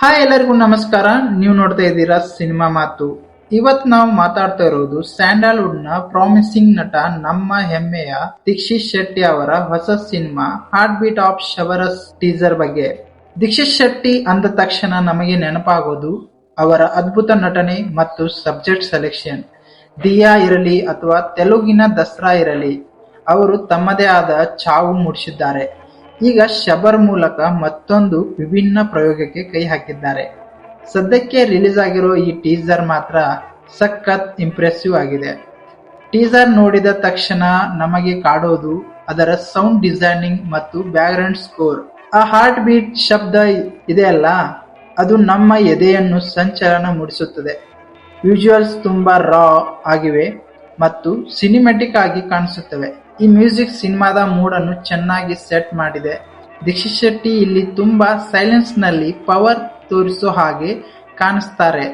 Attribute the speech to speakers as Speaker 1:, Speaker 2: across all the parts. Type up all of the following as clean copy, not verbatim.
Speaker 1: Hi, ಎಲ್ಲರಿಗೂ ನಮಸ್ಕಾರ. ನೀವು ನೋಡ್ತಾ ಇದ್ದೀರಾ ಸಿನಿಮಾ ಮಾತು. ಇವತ್ ನಾವು ಮಾತಾಡ್ತಾ ಇರೋದು ಸ್ಯಾಂಡಲ್ವುಡ್ ನ ಪ್ರಾಮಿಸಿಂಗ್ ನಟ, ನಮ್ಮ ಹೆಮ್ಮೆಯ ದೀಕ್ಷಿತ್ ಶೆಟ್ಟಿ ಅವರ ಹೊಸ ಸಿನಿಮಾ ಹಾರ್ಟ್ ಬೀಟ್ ಆಫ್ ಶಬರಸ್ ಟೀಸರ್ ಬಗ್ಗೆ. ದೀಕ್ಷಿತ್ ಶೆಟ್ಟಿ ಅಂದ ತಕ್ಷಣ ನಮಗೆ ನೆನಪಾಗೋದು ಅವರ ಅದ್ಭುತ ನಟನೆ ಮತ್ತು ಸಬ್ಜೆಕ್ಟ್ ಸೆಲೆಕ್ಷನ್. ದಿಯಾ ಇರಲಿ ಅಥವಾ ತೆಲುಗಿನ ದಸರಾ ಇರಲಿ, ಅವರು ತಮ್ಮದೇ ಆದ ಛಾವು ಮೂಡಿಸಿದ್ದಾರೆ. ಈಗ ಶಬರ್ ಮೂಲಕ ಮತ್ತೊಂದು ವಿಭಿನ್ನ ಪ್ರಯೋಗಕ್ಕೆ ಕೈ ಹಾಕಿದ್ದಾರೆ. ಸದ್ಯಕ್ಕೆ ರಿಲೀಸ್ ಆಗಿರೋ ಈ ಟೀಸರ್ ಮಾತ್ರ ಸಖತ್ ಇಂಪ್ರೆಸಿವ್ ಆಗಿದೆ. ಟೀಸರ್ ನೋಡಿದ ತಕ್ಷಣ ನಮಗೆ ಕಾಡೋದು ಅದರ ಸೌಂಡ್ ಡಿಸೈನಿಂಗ್ ಮತ್ತು ಬ್ಯಾಕ್ಗ್ರೌಂಡ್ ಸ್ಕೋರ್. ಆ ಹಾರ್ಟ್ ಬೀಟ್ ಶಬ್ದ ಇದೆಯಲ್ಲ, ಅದು ನಮ್ಮ ಎದೆಯನ್ನು ಸಂಚಲನ ಮೂಡಿಸುತ್ತದೆ. ವಿಜುವಲ್ಸ್ ತುಂಬಾ ರಾ ಆಗಿವೆ ಮತ್ತು ಸಿನಿಮ್ಯಾಟಿಕ್ ಆಗಿ ಕಾಣಿಸುತ್ತವೆ. ಈ ಮ್ಯೂಸಿಕ್ ಸಿನಿಮಾದ ಮೂಡ್ ಅನ್ನು ಚೆನ್ನಾಗಿ ಸೆಟ್ ಮಾಡಿದೆ. ದೀಕ್ಷಿತ್ ಶೆಟ್ಟಿ ಇಲ್ಲಿ ತುಂಬಾ ಸೈಲೆನ್ಸ್ ನಲ್ಲಿ ಪವರ್ ತೋರಿಸೋ ಹಾಗೆ ಕಾಣಿಸ್ತಾರೆ.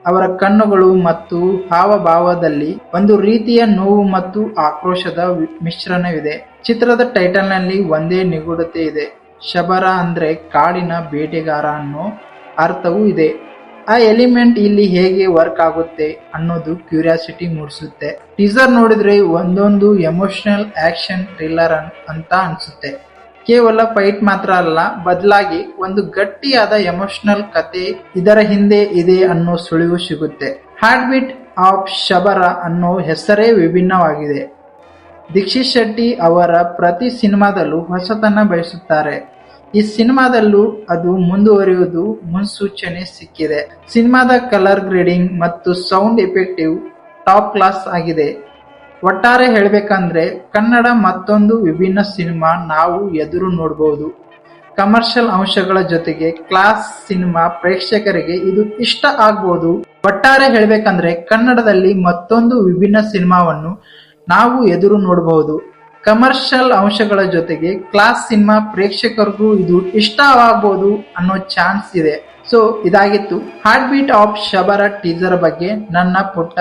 Speaker 1: ಅವರ ಕಣ್ಣುಗಳು ಮತ್ತು ಹಾವಭಾವದಲ್ಲಿ ಒಂದು ರೀತಿಯ ನೋವು ಮತ್ತು ಆಕ್ರೋಶದ ಮಿಶ್ರಣವಿದೆ. ಚಿತ್ರದ ಟೈಟಲ್ ನಲ್ಲಿ ಒಂದೇ ನಿಗೂಢತೆ ಇದೆ. ಶಬರ ಅಂದ್ರೆ ಕಾಡಿನ ಬೇಟೆಗಾರ ಅನ್ನೋ ಅರ್ಥವೂ ಇದೆ. ಆ ಎಲಿಮೆಂಟ್ ಇಲ್ಲಿ ಹೇಗೆ ವರ್ಕ್ ಆಗುತ್ತೆ ಅನ್ನೋದು ಕ್ಯೂರಿಯಾಸಿಟಿ ಮೂಡಿಸುತ್ತೆ. ಟೀಸರ್ ನೋಡಿದ್ರೆ ಒಂದೊಂದು ಎಮೋಷನಲ್ ಆಕ್ಷನ್ ಥ್ರಿಲ್ಲರ್ ಅಂತ ಅನ್ಸುತ್ತೆ. ಕೇವಲ ಫೈಟ್ ಮಾತ್ರ ಅಲ್ಲ, ಬದಲಾಗಿ ಒಂದು ಗಟ್ಟಿಯಾದ ಎಮೋಷನಲ್ ಕತೆ ಇದರ ಹಿಂದೆ ಇದೆ ಅನ್ನೋ ಸುಳಿವು ಸಿಗುತ್ತೆ. ಹಾರ್ಟ್ ಬೀಟ್ ಆಫ್ ಶಬರ ಅನ್ನೋ ಹೆಸರೇ ವಿಭಿನ್ನವಾಗಿದೆ. ದೀಕ್ಷಿತ್ ಶೆಟ್ಟಿ ಅವರ ಪ್ರತಿ ಸಿನಿಮಾದಲ್ಲೂ ಹೊಸತನ ಬಯಸುತ್ತಾರೆ. ಈ ಸಿನಿಮಾದಲ್ಲೂ ಅದು ಮುಂದುವರಿಯುವುದು ಮುನ್ಸೂಚನೆ ಸಿಕ್ಕಿದೆ. ಸಿನಿಮಾದ ಕಲರ್ ಗ್ರೇಡಿಂಗ್ ಮತ್ತು ಸೌಂಡ್ ಎಫೆಕ್ಟಿವ್ ಟಾಪ್ ಕ್ಲಾಸ್ ಆಗಿದೆ. ಒಟ್ಟಾರೆ ಹೇಳ್ಬೇಕಂದ್ರೆ ಕನ್ನಡ ಮತ್ತೊಂದು ವಿಭಿನ್ನ ಸಿನಿಮಾ ನಾವು ಎದುರು ನೋಡಬಹುದು. ಕಮರ್ಷಿಯಲ್ ಅಂಶಗಳ ಜೊತೆಗೆ ಕ್ಲಾಸ್ ಸಿನಿಮಾ ಪ್ರೇಕ್ಷಕರಿಗೆ ಇದು ಇಷ್ಟ ಆಗ್ಬಹುದು. ಒಟ್ಟಾರೆ ಹೇಳ್ಬೇಕಂದ್ರೆ ಕನ್ನಡದಲ್ಲಿ ಮತ್ತೊಂದು ವಿಭಿನ್ನ ಸಿನಿಮಾವನ್ನು ನಾವು ಎದುರು ನೋಡಬಹುದು. ಕಮರ್ಷಿಯಲ್ ಅಂಶಗಳ ಜೊತೆಗೆ ಕ್ಲಾಸ್ ಸಿನಿಮಾ ಪ್ರೇಕ್ಷಕರಿಗೂ ಇದು ಇಷ್ಟವಾಗಬಹುದು ಅನ್ನೋ ಚಾನ್ಸ್ ಇದೆ. ಸೊ ಇದಾಗಿತ್ತು heart beat of Shabara teaser ಬಗ್ಗೆ ನನ್ನ ಪುಟ್ಟ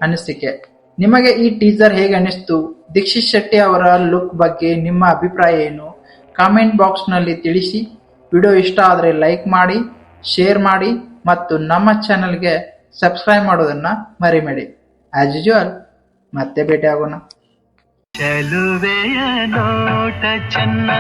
Speaker 1: ಅನಿಸಿಕೆ. ನಿಮಗೆ ಈ ಟೀಸರ್ ಹೇಗೆ ಅನಿಸ್ತು? ದೀಕ್ಷಿತ್ ಶೆಟ್ಟಿ ಅವರ ಲುಕ್ ಬಗ್ಗೆ ನಿಮ್ಮ ಅಭಿಪ್ರಾಯ ಏನು? ಕಾಮೆಂಟ್ ಬಾಕ್ಸ್ ನಲ್ಲಿ ತಿಳಿಸಿ. ವಿಡಿಯೋ ಇಷ್ಟ ಆದರೆ ಲೈಕ್ ಮಾಡಿ, ಶೇರ್ ಮಾಡಿ ಮತ್ತು ನಮ್ಮ ಚಾನೆಲ್ಗೆ ಸಬ್ಸ್ಕ್ರೈಬ್ ಮಾಡೋದನ್ನ ಮರಿಬೇಡಿ. ಆಸ್ ಯೂಶುವಲ್ ಮತ್ತೆ ಭೇಟಿ ಆಗೋಣ.
Speaker 2: ಚೆಲುವೆಯ ನೋಟ ಚೆನ್ನ